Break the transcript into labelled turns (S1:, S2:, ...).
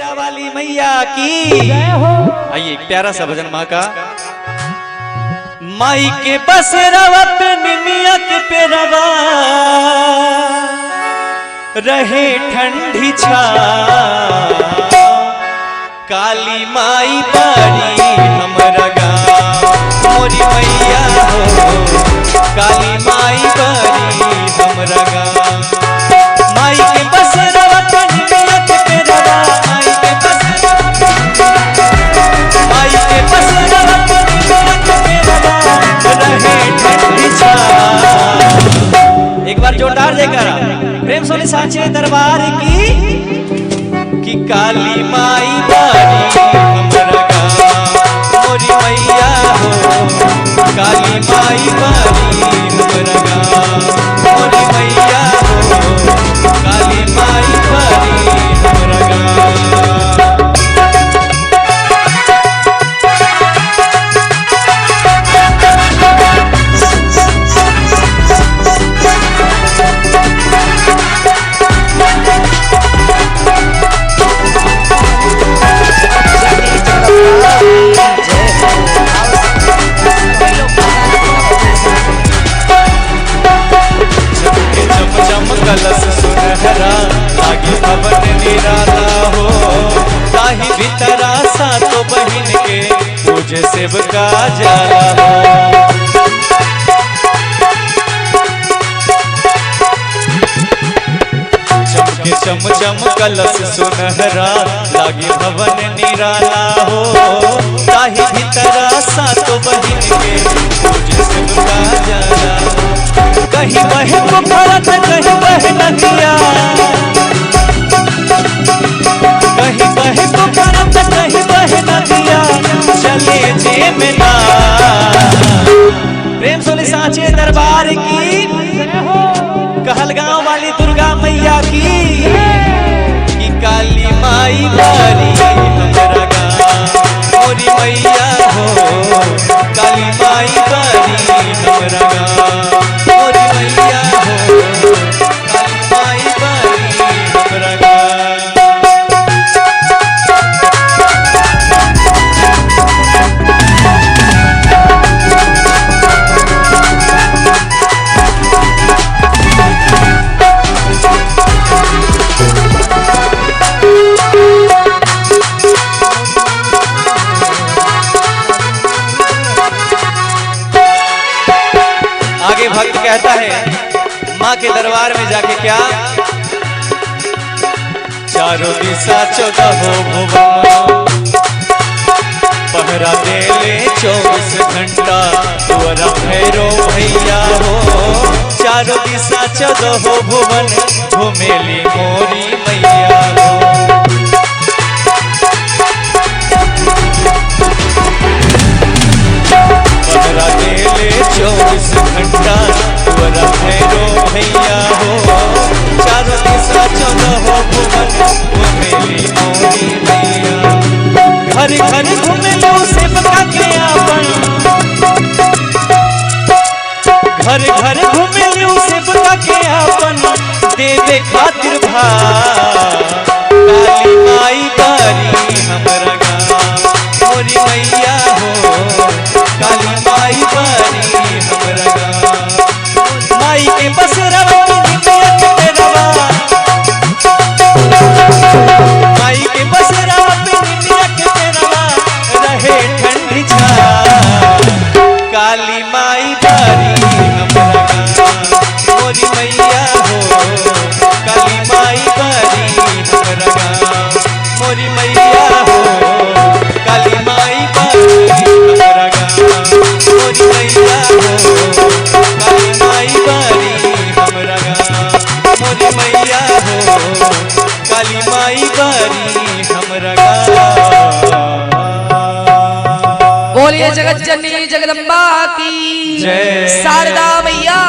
S1: शेरा वाली मैया की। आइए एक प्यारा सा भजन माँ का। माई के बसेरावा पे निमिया के पेरवा रहे ठंडी छा, काली माई बारी हमरा गाँव मोरी मैया हो, काली माई बारी हमरा गाँव। माई के बसेरावा पे निमिया के पेरवा, माई के बसेरावा पे निमिया के पेरवा रहे ठंडी छा। एक बार जोरदार देकर प्रेम सोनी साचे दरबार की कि काली माई बारी हमरा गाँव मोरी मैया हो, काली माई बारी हमरा गाँव मोरी मैया हो, काली माई बारी हमरा गाँव। कलश सुनहरा लागे भवन निराला हो, ताही भीतरा सातो बहिन के पूजे सेवका जाला हो। चमके चम चम कलश सुनहरा लागे भवन निराला हो, ताही भीतरा सातो बहिन के पूजे सेवका जाला हो। कहीं बहे भरत कहीं बहे नदिया, कहीं बहे भरत कहीं बहे नदिया, चले जे मेला। प्रेम सोनी साचे दरबार की कहलगांव वाली दुर्गा मैया की कि काली माई बारी हमरा गाँव मोरी मैया हो, काली माई बारी हमरा गाँव मोरी मैया हो, काली माई बारी हमरा गाँव। आगे भक्त कहता है माँ के दरबार में जाके क्या, चारों दिशा 14 भुवन पहरा दे ले 24 घंटा, तुअरा भैरो भैया हो, चारों दिशा 14 भुवन घुमेली मोरी मैया हो। पहरा दे ले 24 घंटा, तुअरा भैरो भैया हो, चारों दिशा 14 भुवन घुमेली मोरी मैया। घर घर घुमेलू सेवका के आपन, घर घर घुमेलू सेवका के आपन, देवे खातिर भा काली माई बारी हमरा गाँव मोरी मैया हो, काली माई बारी हमरा गाँव। माई के बसेरावा पे निमिया के पेरवा, माई के बसेरावा पे निमिया के पेरवा रहे ठंडी छा, काली माई बारी हमरा गाँव मोरी मैया हो, काली माई बारी हमरा गाँव मोरी मैया हो, काली माई बारी हमरा गाँव मोरी मैया हो, काली माई बारी हमरा गाँव मोरी मैया हो, काली माई बारी हमरा गाँव।
S2: बोलिए जगत जननी जगदम्बा की जय, शारदा मैया